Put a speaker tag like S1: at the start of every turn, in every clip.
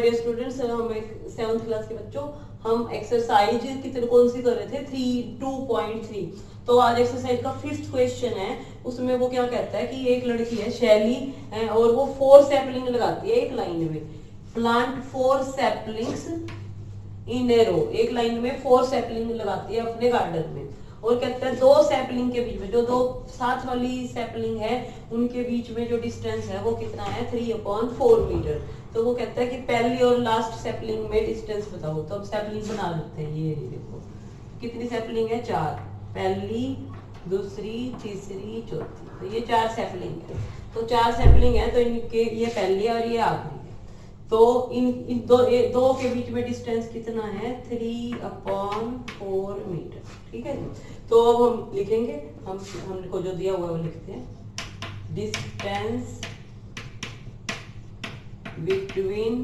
S1: Dear students, हम एक 7th class के बच्चों, हम एक्सरसाइज कितने कौन सी कर रहे थे 2.3। तो आज एक्सरसाइज का 5th क्वेश्चन है। उसमें वो क्या कहता है कि एक लड़की है शैली और वो 4 सैपलिंग लगाती है एक लाइन में। प्लांट 4 सैपलिंग्स इन ए रो, एक लाइन में 4 सैपलिंग लगाती है अपने गार्डन में। और कहता है 2 सैपलिंग के बीच में, जो 2 साथ वाली सैपलिंग है उनके बीच में जो डिस्टेंस है वो कितना है 3/4 मीटर। तो वो कहता है कि पहली और लास्ट सैपलिंग में डिस्टेंस बताओ। तो अब सैपलिंग बना लेते हैं। ये देखो कितनी सैपलिंग है, 4, पहली, दूसरी, तीसरी, चौथी। तो ये 4 सैपलिंग है। तो 4 सैपलिंग है तो इनके ये पहली और ये आखिरी है। तो इन दो के बीच में डिस्टेंस कितना है 3/4 मीटर। ठीक है जी। तो अब हम लिखेंगे, हमको जो दिया हुआ है वो लिखते हैं। Distance between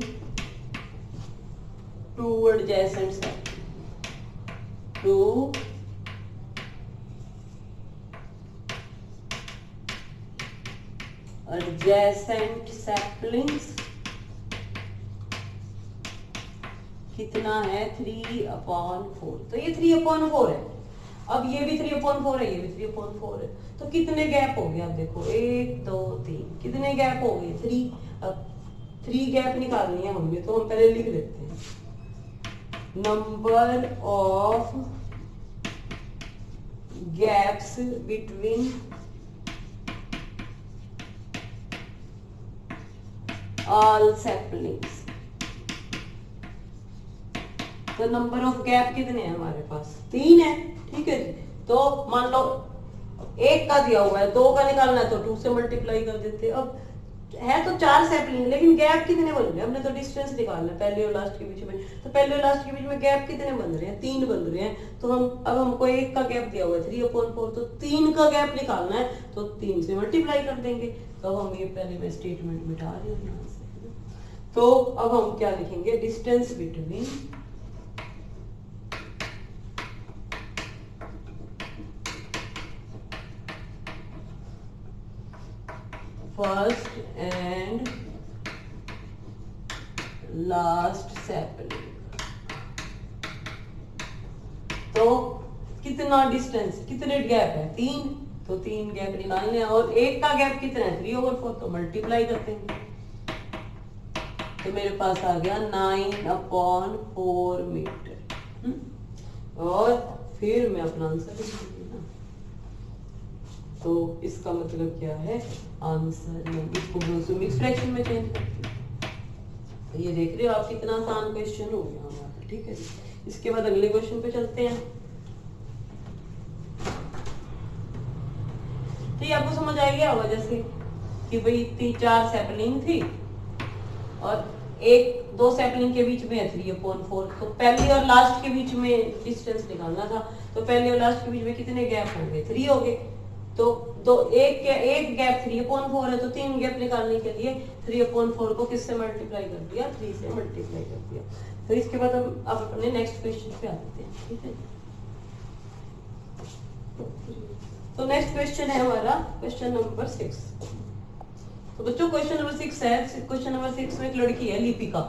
S1: two adjacent sapling, two adjacent saplings कितना है 3/4। तो ये 3/4 है। अब ये भी 3/4 है, ये भी 3/4 है। तो कितने गैप हो गए आप देखो, 1 2 3, कितने गैप हो गए 3। अब 3 गैप निकालनी है हमने, तो हम पहले लिख लेते हैं। Number of gaps between all saplings. तो नंबर ऑफ गैप कितने हैं हमारे पास, 3 है। ठीक है जी। तो मान लो 1 का दिया हुआ है, 2 का निकालना है तो 2 से मल्टीप्लाई कर देते हैं। अब है तो 4 सैपलिंग, लेकिन गैप कितने बन रहे हैं, हमने तो डिस्टेंस निकालना है पहले और लास्ट के बीच में। तो पहले और लास्ट के बीच में गैप कितने बन रहे हैं, 3 बन रहे हैं। तो अब हमको 1 का गैप दिया हुआ है 3/4, तो 3 का गैप निकालना है तो 3 से मल्टीप्लाई कर देंगे। तो हम ये पहले मैं स्टेटमेंट मिटा रही हूँ यहाँ से। तो अब हम क्या लिखेंगे, distance between first and last sapling. तो कितना डिस्टेंस, कितने गैप है 3, तो 3 गैप निकालने हैं। और 1 का गैप कितना है 3/4, तो मल्टीप्लाई करते हैं। तो मेरे पास आ गया 9/4 मीटर। और फिर मैं अपना आंसर लिख दूंगी ना। तो इसका मतलब क्या है, आंसर इसको मिक्स फ्रैक्शन में चेंज करते हैं। तो ये देख रहे हो आप, कितना आसान क्वेश्चन हो गया हमारा। ठीक है, इसके बाद अगले क्वेश्चन पे चलते हैं। तो ये आपको समझ आ गया होगा, जैसे कि भाई 4 सैपलिंग थी और 2 सैपलिंग के बीच में है 3/4। तो पहली और लास्ट के बीच में डिस्टेंस निकालना था। तो पहले और लास्ट के बीच में कितने गैप हो गए, 3 हो गए। तो एक गैप 3/4 है, तो 3 गैप निकालने के लिए 3/4 को किससे मल्टीप्लाई कर दिया, 3 से मल्टीप्लाई कर दिया। तो इसके बाद हम अब अपने नेक्स्ट क्वेश्चन पे आते हैं। ठीक है, तो नेक्स्ट क्वेश्चन है हमारा क्वेश्चन नंबर 6। तो बच्चों क्वेश्चन नंबर 6 है। क्वेश्चन नंबर 6 में एक लड़की है लिपिका,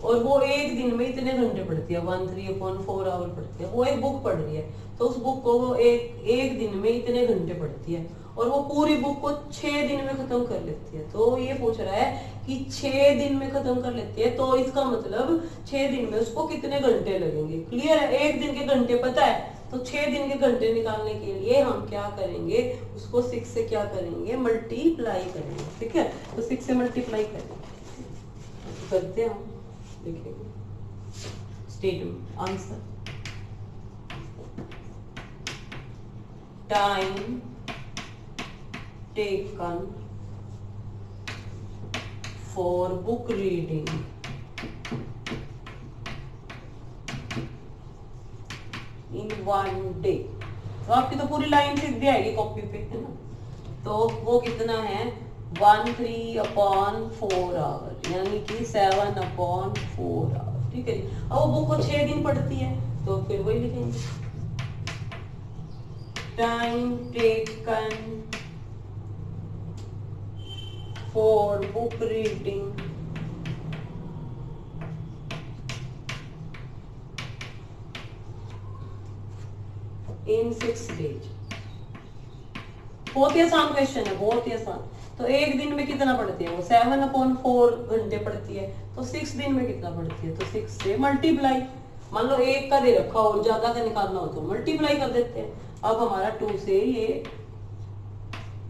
S1: और वो एक दिन में इतने घंटे पढ़ती है, 3/4 आवर पढ़ती है। वो एक बुक पढ़ रही है, तो उस बुक को वो एक दिन में इतने घंटे पढ़ती है, और वो पूरी बुक को 6 दिन में खत्म कर लेती है। तो ये पूछ रहा है कि 6 दिन में खत्म कर लेती है, तो इसका मतलब 6 दिन में उसको कितने घंटे लगेंगे। क्लियर है, एक दिन के घंटे पता है, तो 6 दिन के घंटे निकालने के लिए हम क्या करेंगे, उसको 6 से क्या करेंगे, मल्टीप्लाई करेंगे। ठीक है, तो 6 से मल्टीप्लाई करेंगे, करते हैं हम, देखेंगे statement answer. Time taken for book reading in 1 day. तो आपकी तो पूरी लाइन से दिया है कॉपी पे, है ना। तो वो कितना है 13/4 आवर, यानी कि 7/4 आवर। ठीक है जी। अब वो बुक को 6 दिन पढ़ती है, तो फिर वही लिखेंगे, time taken for book reading in 6 days। बहुत ही आसान क्वेश्चन है, बहुत ही आसान। तो एक दिन में कितना पढ़ती है वो? 7/4 घंटे पढ़ती है। तो 6 दिन में कितना पढ़ती है? तो 6 से मल्टीप्लाई। मान लो एक का दे रखा और ज्यादा का निकालना हो तो मल्टीप्लाई कर देते हैं। अब हमारा 2 से ये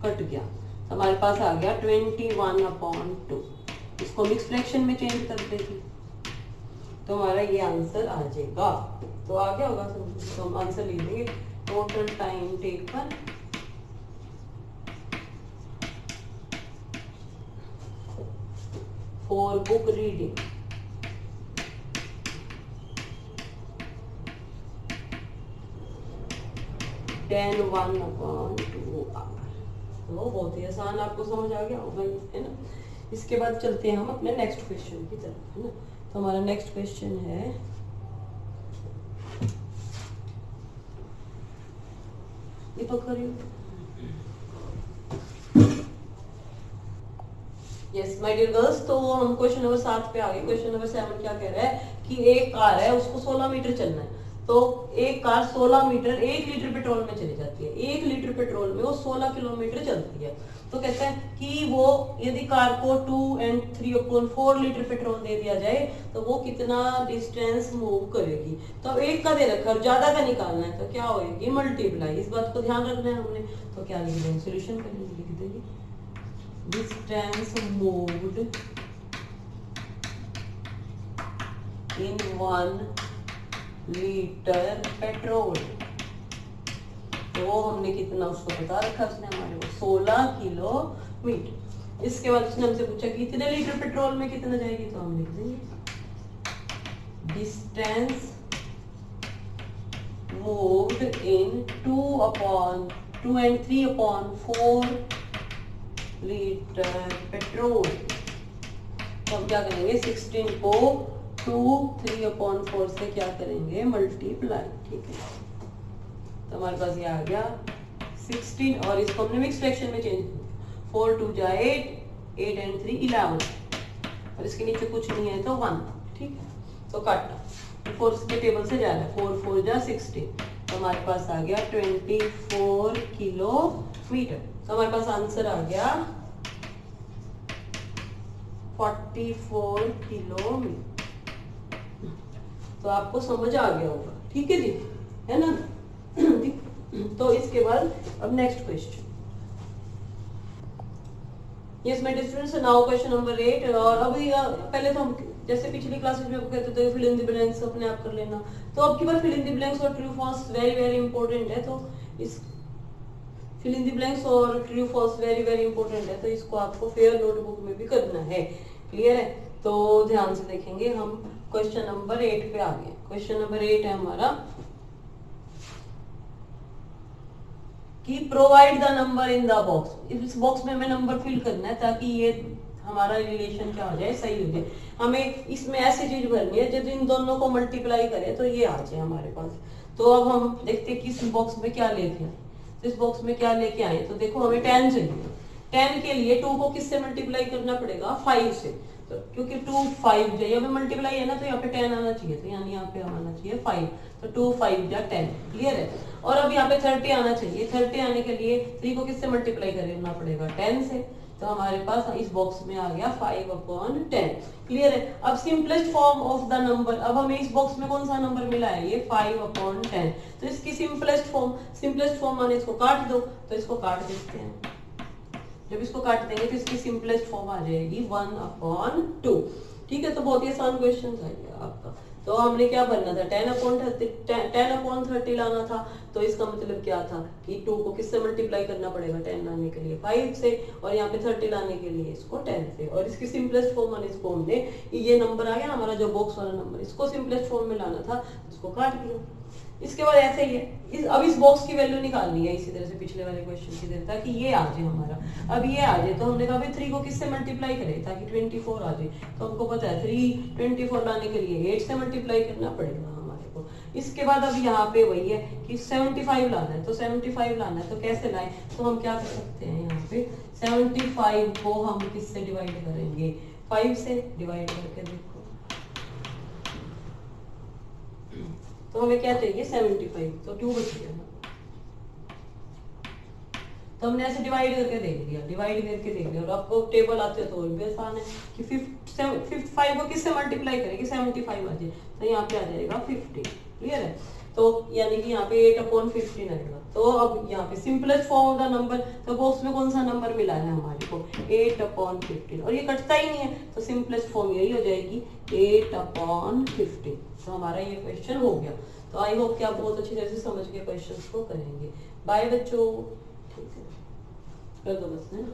S1: कट गया, तो हमारे पास आ गया 21/2। इसको मिक्स फ्रैक्शन में चेंज कर देगी तो हमारा ये आंसर आ जाएगा। तो आ गया होगा, तो हम आंसर लिख देंगे। Total time taken for book reading 10/1/2 hour. तो बहुत ही आसान, आपको समझ आ गया होगा, है ना। इसके बाद चलते हैं हम अपने नेक्स्ट क्वेश्चन की तरफ, है ना। तो हमारा नेक्स्ट क्वेश्चन है, ये तो करिए। यस माय डियर गर्ल्स, तो हम क्वेश्चन नंबर 7 पे आ गए। क्वेश्चन नंबर 7 क्या कह रहा है कि एक कार है, उसको 16 मीटर चलना है। तो एक कार 16 मीटर 1 लीटर पेट्रोल में चली जाती है। 1 लीटर पेट्रोल में वो 16 किलोमीटर चलती है। तो कहते हैं कि वो यदि कार को 2 and 3/4 लीटर पेट्रोल दे दिया जाए तो वो कितना डिस्टेंस मूव करेगी। तो अब एक का दे रखा और ज्यादा का निकालना है तो क्या होगी? मल्टीप्लाई। इस बात को ध्यान रखना है हमने। तो क्या लिख देंगे? सोल्यूशन करेंगे, लिख देंगे distance moved in 1 litre petrol. तो हमने कितना उसको बता रखा उसने हमारे को 16 किलोमीटर। इसके बाद उसने हमसे पूछा कि इतने लीटर पेट्रोल में कितना जाएगी, तो हम लिख देंगे distance moved in 2 and 3/4 litre petrol. तो हम क्या करेंगे? 16 को 2 3/4 से क्या करेंगे? मल्टीप्लाई। ठीक है, तो हमारे पास ये आ गया 16 और इसको हमने मिक्स फ्रैक्शन में चेंज किया। 4 2 जा 8, 8 and 3 11 और इसके नीचे कुछ नहीं है तो 1। ठीक है, तो काटना 4 के टेबल से जा रहा है। 4 4 जा 16, तो हमारे पास आ गया 24 किलोमीटर। तो हमारे पास आंसर आ गया 44 किलोमीटर। तो आपको समझ आ गया होगा, ठीक है जी, है ना। तो इसके बाद अब next question. Yes my dear students, now question number 8। और अभी पहले तो हम जैसे पिछली क्लासेस में आपको कहते थे फिल इन द ब्लैंक्स अपने आप कर लेना। तो अब की बार फिल इन द ब्लैंक्स और true false very very important है। तो इस फिल इन द ब्लैंक्स और true false very very important है, तो इसको आपको फेयर नोटबुक में भी करना है। क्लियर है? तो ध्यान से देखेंगे। हम क्वेश्चन नंबर 8 पे आ गए। क्वेश्चन नंबर 8 है हमारा कि provide the number in the box. इस बॉक्स में हमें नंबर फिल करना है ताकि ये हमारा रिलेशन क्या हो जाए? सही हो जाए। हमें इसमें ऐसी चीज भरनी है जब इन दोनों को मल्टीप्लाई करें तो ये आ जाए हमारे पास। तो अब हम देखते हैं कि इस बॉक्स में क्या लेके आए। तो इस बॉक्स में क्या लेके आए? तो देखो हमें 10 चाहिए। 10 के लिए 2 को किससे मल्टीप्लाई करना पड़ेगा? 5 से। तो क्योंकि 2 5 जो यहाँ पे मल्टीप्लाई है ना, तो यहाँ पे 10 आना चाहिए, तो यानी यहाँ पे आना चाहिए 5। तो 2 5 जा 10। क्लियर है? और अब यहाँ पे 30 आना चाहिए। 30 आने के लिए 3 को किससे मल्टीप्लाई करना पड़ेगा? 10 से। तो हमारे पास इस बॉक्स में आ गया 5/10। क्लियर है? अब simplest form of the number, अब हमें इस बॉक्स में कौन सा नंबर मिला है? ये 5/10। तो इसकी सिंपलेस्ट फॉर्म माने इसको काट दो। तो इसको काट देते हैं। जब इसको काट देंगे तो इसकी सिंपलेस्ट फॉर्म आ जाएगी 1/2। ठीक है, तो बहुत ही आसान क्वेश्चन है आपका। तो हमने क्या बनना था? 10/30 लाना था। तो इसका मतलब क्या था कि 2 को किससे मल्टीप्लाई करना पड़ेगा? 10 लाने के लिए 5 से, और यहाँ पे 30 लाने के लिए इसको 10 से। और इसकी सिंपलेस्ट फॉर्म मैंने इसको हमने ये नंबर आ गया हमारा जो बॉक्स वाला नंबर, इसको सिंपलेस्ट फॉर्म में लाना था, इसको काट दिया। इसके बाद ऐसे ही है, अब इस बॉक्स की वैल्यू निकालनी है इसी तरह से पिछले वाले क्वेश्चन की तरह, ताकि ये आ जाए हमारा। अब ये आ जाए तो हमने कहा भाई 3 को किससे मल्टीप्लाई करें ताकि 24 आ जाए। तो हमको पता है 3 24 लाने के लिए 8 से मल्टीप्लाई करना पड़ेगा हमारे को। इसके बाद अब यहाँ पे वही है कि 75 लाना है। तो 75 लाना है तो कैसे लाए? तो हम क्या कर सकते हैं, यहाँ पे 75 को हम किससे डिवाइड करेंगे? 5 से डिवाइड करके देखो। तो हमें क्या चाहिए? 75। तो 2 बच गया। तो हमने ऐसे डिवाइड करके देख लिया, डिवाइड करके देख लिया। और आपको टेबल आते हो तो और भी आसान है कि 55 को किससे मल्टीप्लाई करें कि 75 आ जाए, तो यहाँ पे आ जाएगा 50। क्लियर है? तो यानी कि यहाँ पे 8/15 आएगा। तो अब यहाँ पे simplest form of the number, तो बॉक्स में कौन सा नंबर मिला है हमारे को 8/15, और ये कटता ही नहीं है, तो सिंपलेस्ट फॉर्म यही हो जाएगी 8/15। तो हमारा ये क्वेश्चन हो गया। तो आई होप कि आप बहुत अच्छी तरह से समझ के क्वेश्चंस को करेंगे। बाय बच्चों, ठीक है, कर दो बस, है ना।